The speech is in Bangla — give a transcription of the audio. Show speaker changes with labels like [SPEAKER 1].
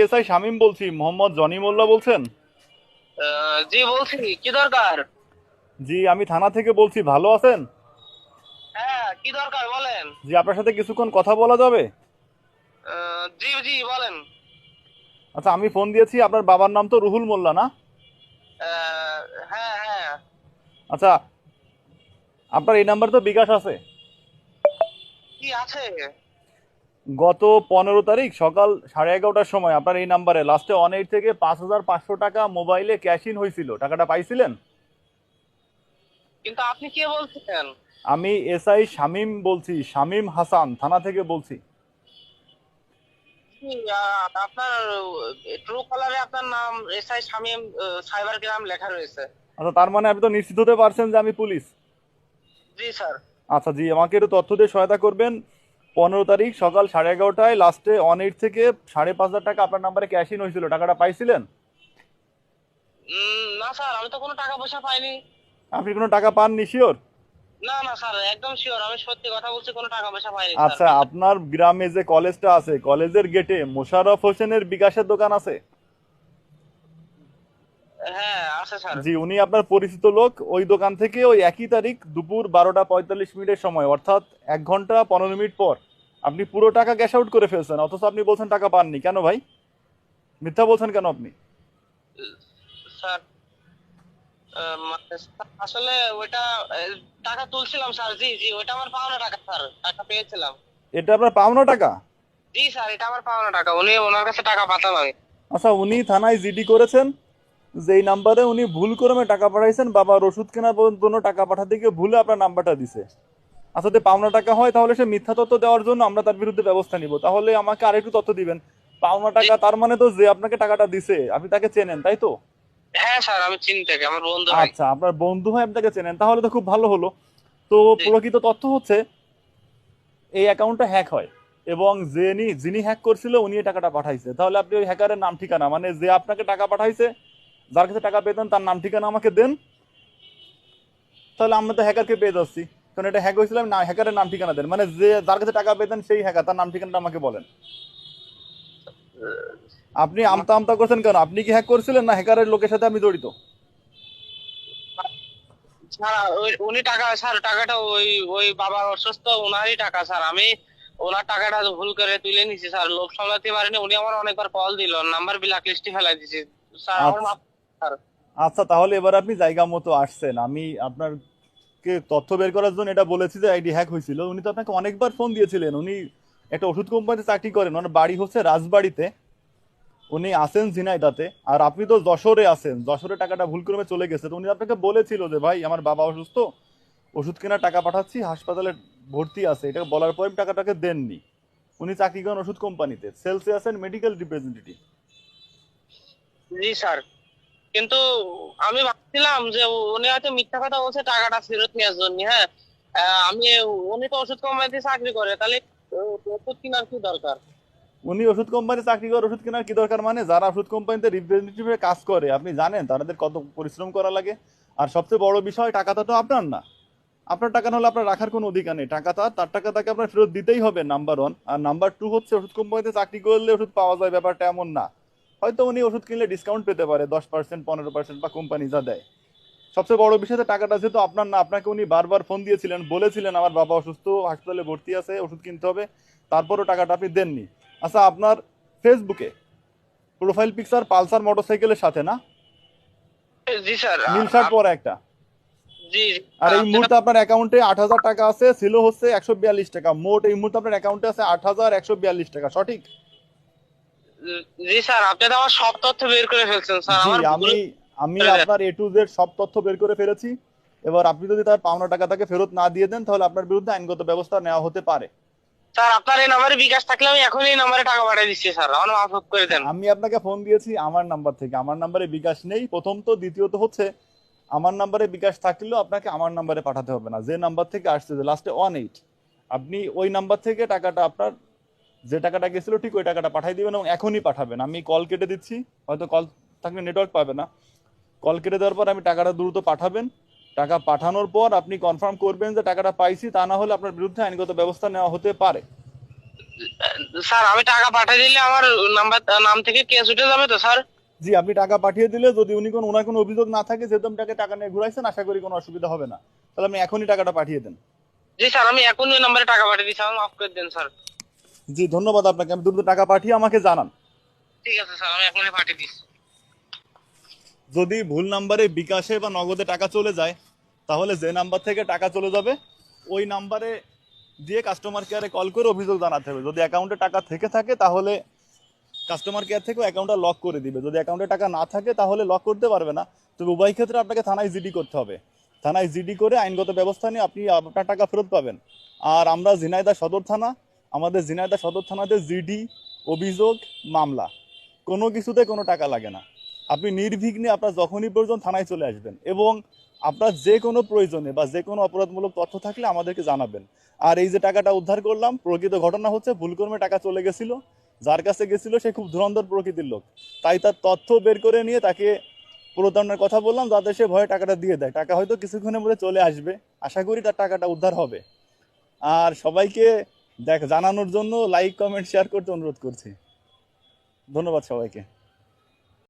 [SPEAKER 1] এসআই শামীম বলছি। মোহাম্মদ জনি মোল্লা বলছেন?
[SPEAKER 2] জি বলছি, কি দরকার?
[SPEAKER 1] জি, আমি থানা থেকে বলছি। ভালো আছেন?
[SPEAKER 2] হ্যাঁ, কি দরকার বলেন।
[SPEAKER 1] জি, আপনার সাথে কিছুক্ষণ কথা বলা যাবে?
[SPEAKER 2] জি জি বলেন।
[SPEAKER 1] আচ্ছা, আমি ফোন দিয়েছি, আপনার বাবার নাম তো রুহুল মোল্লা না?
[SPEAKER 2] আহ, হ্যাঁ হ্যাঁ।
[SPEAKER 1] আচ্ছা, আপনার এই নাম্বার তো বিকাশ আছে?
[SPEAKER 2] কি আছে?
[SPEAKER 1] গত 15 তারিখ সকাল 11:30টার সময় আপনার এই নাম্বারে লাস্টে 18 থেকে 5,500 টাকা মোবাইলে ক্যাশ ইন হয়েছিল। টাকাটা পাইছিলেন?
[SPEAKER 2] কিন্তু আপনি কে বলছেন?
[SPEAKER 1] আমি এসআই শামীম বলছি, শামীম হাসান, থানা থেকে বলছি।
[SPEAKER 2] কি, আপনার ট্রু কলারে আপনার নাম এসআই শামীম সাইবার ক্রাইম লেখা রয়েছে।
[SPEAKER 1] আচ্ছা, তার মানে আপনি তো নিশ্চিত হতে পারছেন যে আমি পুলিশ?
[SPEAKER 2] জি স্যার।
[SPEAKER 1] আচ্ছা জি, আমাকে একটু তথ্য দিয়ে সহায়তা করবেন। 15 তারিখ সকাল 11:30টায় লাস্টে 18 থেকে 5,500 টাকা আপনার নাম্বারে ক্যাশ ইন হয়েছিল। টাকাটা পাইছিলেন?
[SPEAKER 2] না স্যার, আমি তো কোনো টাকা পয়সা পাইনি।
[SPEAKER 1] আপনি কোনো টাকা পাননি, শিওর?
[SPEAKER 2] না না স্যার, একদম শিওর, আমি সত্যি কথা বলছি, কোনো টাকা পয়সা পাইনি স্যার,
[SPEAKER 1] আচ্ছা,
[SPEAKER 2] বিশ্বাস।
[SPEAKER 1] আপনার গ্রামে যে কলেজটা আছে, কলেজের গেটে মোশাররফ হোসেনের বিকাশের দোকান আছে?
[SPEAKER 2] হ্যাঁ আছে স্যার।
[SPEAKER 1] জি, উনি আপনার পরিচিত লোক। ওই দোকান থেকে ওই একই তারিখ দুপুর 12টা 45 মিনিটের সময়, অর্থাৎ 1 ঘন্টা 15 মিনিট পর আপনি পুরো টাকা ক্যাশ আউট করে ফেলছেন, অথচ আপনি বলছেন টাকা পাননি। কেন ভাই? মিথ্যা বলছেন কেন আপনি?
[SPEAKER 2] স্যার, মানে আসলে ওইটা টাকা তুলছিলাম স্যার। জি জি, ওইটা আমার পাওনা টাকা স্যার, টাকা পেয়েছিলাম।
[SPEAKER 1] এটা আপনার পাওনা টাকা?
[SPEAKER 2] জি স্যার, এটা আমার পাওনা টাকা, উনি ওনার কাছে টাকা পাঠালাম আমি।
[SPEAKER 1] আচ্ছা, উনি থানায় জিডি করেছেন যে এই নাম্বারে উনি ভুল ক্রমে টাকা পাঠাইছেন, বাবার ওষুধ কেনার জন্য টাকা পাঠাতে গিয়ে ভুলে আপনার নাম্বারটা দিছে। আচ্ছা, যদি পাওনা টাকা হয় তাহলে সে মিথ্যা তথ্য দেওয়ার জন্য আমরা তার বিরুদ্ধে ব্যবস্থা নিব। তাহলে আমাকে আরেকটু তথ্য দিবেন। পাওনা
[SPEAKER 2] জি।
[SPEAKER 1] টাকা তার মানে তো যে আপনাকে টাকাটা দিছে আপনি তাকে চেনেন, তাই তো?
[SPEAKER 2] হ্যাঁ স্যার, আমি চিনি তাকে, আমার বন্ধু হয়।
[SPEAKER 1] আচ্ছা, আপনার বন্ধু হয়, আপনাকে চেনেন, তাহলে তো খুব ভালো হলো। তো
[SPEAKER 2] জি।
[SPEAKER 1] প্রকৃত তথ্য হচ্ছে এই অ্যাকাউন্টটা হ্যাক হয় এবং যিনি যিনি হ্যাক করছিল উনি এই টাকাটা পাঠাইছে। তাহলে আপনি ওই হ্যাকারের নাম ঠিকানা, মানে যে আপনাকে টাকা পাঠাইছে, যার কাছে টাকা পেতেন, তার নাম ঠিকানা আমাকে দেন। তাহলে আমরা তো হ্যাকারকে পেয়ে যাচ্ছি। কারণ এটা হ্যাক হয়েছিল, না হ্যাকারের নাম ঠিকানা দেন, মানে যে যার কাছে টাকা পেতেন সেই হ্যাকার, তার নাম ঠিকানাটা আমাকে বলেন। আপনি আমতা আমতা করছেন কেন? আপনি কি হ্যাক করছিলেন, না হ্যাকারের লোকের সাথে আমি জড়িত?
[SPEAKER 2] স্যার, উনি টাকা স্যার, টাকাটা ওই ওই বাবার অসুস্থ, ওনারই টাকা স্যার। আমি ওনার টাকাটা ভুল করে তুলে নিছি স্যার, লোভ সামলাতে পারিনি। উনি আমার অনেকবার কল দিল, নাম্বার ব্ল্যাক লিস্টে ফেলাই দিছি স্যার, আমার
[SPEAKER 1] আচ্ছা।
[SPEAKER 2] মাফ স্যার।
[SPEAKER 1] আচ্ছা, তাহলে এবার আপনি জায়গা মতো আসছেন। আমি আপনাকে তথ্য বের করার জন্য এটা বলেছি যে আইডি হ্যাক হয়েছিল। উনি তো আপনাকে অনেকবার ফোন দিয়েছিলেন। উনি একটা ওষুধ কোম্পানিতে চাকরি করেন, ওনার বাড়ি হচ্ছে রাজবাড়িতে, উনি আসেন ঝিনাইদাতে। আর আপনি তো যশোরে আছেন, যশোরে টাকাটা ভুল ক্রমে চলে গেছে। তো উনি আপনাকে বলেছিল যে ভাই আমার বাবা অসুস্থ, ওষুধ কেনার টাকা পাঠাচ্ছি, হাসপাতালে ভর্তি আছে, এটা বলার পরে টাকাটাকে দেননি। উনি চাকরি করেন ওষুধ কোম্পানিতে, সেলসে আছেন, মেডিকেল রিপ্রেজেন্টেটিভ।
[SPEAKER 2] জি স্যার, কিন্তু আমি ভাবছিলাম যে উনি হয়তো মিথ্যা কথা বলছে টাকাটা ফেরত নেওয়ার জন্য। হ্যাঁ, আমি, উনি তো ওষুধ কোম্পানিতে চাকরি করে, তাহলে ওষুধ কেনার কি দরকার?
[SPEAKER 1] উনি ওষুধ কোম্পানি চাকরি করে, ওষুধ কেনার কি দরকার? মানে যারা ওষুধ কোম্পানিতে রিপ্রেজেন্টেটিভে কাজ করে আপনি জানেন তাদের কত পরিশ্রম করা লাগে। আর সবচেয়ে বড় বিষয়, টাকাটা তো আপনার না। আপনার টাকা না হলে আপনার রাখার কোনো অধিকার নেই। টাকাটা তার, টাকা তাকে আপনার ফেরত দিতেই হবে, নাম্বার ওয়ান। আর নাম্বার টু হচ্ছে, ওষুধ কোম্পানিতে চাকরি করলে ওষুধ পাওয়া যায় ব্যাপারটা এমন না। হয়তো উনি ওষুধ কিনলে ডিসকাউন্ট পেতে পারে 10%, 15%, বা কোম্পানি যা দেয়। সবচেয়ে বড় বিষয়, টাকাটা যেহেতু আপনার না, আপনাকে উনি বারবার ফোন দিয়েছিলেন, বলেছিলেন আমার বাবা অসুস্থ, হাসপাতালে ভর্তি আছে, ওষুধ কিনতে হবে, তারপরও টাকাটা আপনি দেননি। আচ্ছা, আপনার ফেসবুকে প্রোফাইল পিকচার পালসার মোটরসাইকেলের সাথে না?
[SPEAKER 2] জি স্যার।
[SPEAKER 1] নীল শার্ট পরা একটা।
[SPEAKER 2] জি জি,
[SPEAKER 1] আর এই
[SPEAKER 2] আপনি তো।
[SPEAKER 1] মুহূর্তে আপনার অ্যাকাউন্টে 8,000 টাকা আছে, ছিল হচ্ছে 142 টাকা। মোট এই মুহূর্তে আপনার অ্যাকাউন্টে আছে 8,142 টাকা, সঠিক?
[SPEAKER 2] জি স্যার, আপনি তো আমার সব তথ্য বের করে ফেলছেন স্যার,
[SPEAKER 1] জি,
[SPEAKER 2] আমার ভুল
[SPEAKER 1] আমি আমি
[SPEAKER 2] করে দেন।
[SPEAKER 1] আপনার এ টু জেড সব তথ্য বের করে ফেলেছি। এবার আপনি যদি তার পাওনা টাকা তাকে ফেরত না দিয়ে দেন, তাহলে আপনার বিরুদ্ধে আইনগত ব্যবস্থা নেওয়া হতে পারে।
[SPEAKER 2] স্যার, আপনার এই নাম্বারে বিকাশ থাকলে আমি এখনই এই নাম্বারে টাকা পাঠিয়ে দিচ্ছি স্যার, আমার মাফ করে দেন।
[SPEAKER 1] আমি আপনাকে ফোন দিয়েছি আমার নাম্বার থেকে, আমার নাম্বারে বিকাশ নেই, প্রথম তো। দ্বিতীয়ত হচ্ছে, আমার নাম্বারে বিকাশ থাকলেও আপনাকে আমার নাম্বারে পাঠাতে হবে না। যে নাম্বার থেকে আসছে, যে লাস্টে 18, আপনি ওই নাম্বার থেকে টাকাটা আপনার, যে টাকাটা গেছিল ঠিক ওই টাকাটা পাঠিয়ে দিবেন, এবং এখনই পাঠাবেন। আমি কল কেটে দিচ্ছি, হয়তো কল থাকলে নেটওয়ার্ক পাবে না। কল কেটে দেওয়ার পর আমি টাকাটা দ্রুত পাঠাবেন। টাকা পাঠানোর পর আপনি কনফার্ম করবেন যে টাকাটা পাইছি, তা না হলে আপনার বিরুদ্ধে আইনগত ব্যবস্থা নেওয়া হতে পারে।
[SPEAKER 2] স্যার আমি টাকা পাঠিয়ে দিলে আমার নাম থেকে কেস উঠে যাবে তো স্যার?
[SPEAKER 1] জি, আপনি টাকা পাঠিয়ে দিলে যদি ওনার কোনো অভিযোগ না থাকে যেহেতু আপনি তাকে টাকা নিয়ে ঘুরাইছেন, আশা করি কোনো অসুবিধা হবে না। তাহলে আপনি এখনই টাকাটা পাঠিয়ে দেন।
[SPEAKER 2] জি স্যার, আমি এখনই ওই নাম্বারে টাকা পাঠিয়ে দিচ্ছি, আমার মাফ করে দেন স্যার।
[SPEAKER 1] জি, ধন্যবাদ আপনাকে। আপনি দ্রুত টাকা পাঠিয়ে আমাকে জানান।
[SPEAKER 2] ঠিক আছে স্যার, আমি এখনই পাঠিয়ে দিচ্ছি।
[SPEAKER 1] যদি ভুল নাম্বারে বিকাশে বা নগদে টাকা চলে যায়, তাহলে যে নাম্বার থেকে টাকা চলে যাবে ওই নাম্বারে দিয়ে কাস্টমার কেয়ারে কল করে অভিযোগ জানাতে হবে। যদি অ্যাকাউন্টে টাকা থেকে থাকে তাহলে কাস্টমার কেয়ার থেকেও অ্যাকাউন্টটা লক করে দিবে। যদি অ্যাকাউন্টে টাকা না থাকে তাহলে লক করতে পারবে না। তবে উভয় ক্ষেত্রে আপনাকে থানায় জিডি করতে হবে। থানায় জিডি করে আইনগত ব্যবস্থা নিয়ে আপনি আপনার টাকা ফেরত পাবেন। আর আমরা ঝিনাইদহ সদর থানা, আমাদের ঝিনাইদহ সদর থানাতে জিডি, অভিযোগ, মামলা কোনো কিছুতে কোনো টাকা লাগে না। আপনি নির্বিঘ্নে আপনার যখনই প্রয়োজন থানায় চলে আসবেন এবং আপনার যে কোনো প্রয়োজনে বা যে কোনো অপরাধমূলক তথ্য থাকলে আমাদেরকে জানাবেন। আর এই যে টাকাটা উদ্ধার করলাম, প্রকৃত ঘটনা হচ্ছে ভুলক্রমে টাকা চলে গেছিল। যার কাছে গেছিল সে খুব ধুরন্ধর প্রকৃতির লোক, তাই তার তথ্য বের করে নিয়ে তাকে প্রতারণার কথা বললাম যাতে সে ভয়ে টাকাটা দিয়ে দেয়। টাকা হয়তো কিছুক্ষণের মধ্যে চলে আসবে, আশা করি তার টাকাটা উদ্ধার হবে। আর সবাইকে জানানোর জন্য লাইক, কমেন্ট, শেয়ার করতে অনুরোধ করছি। ধন্যবাদ সবাইকে।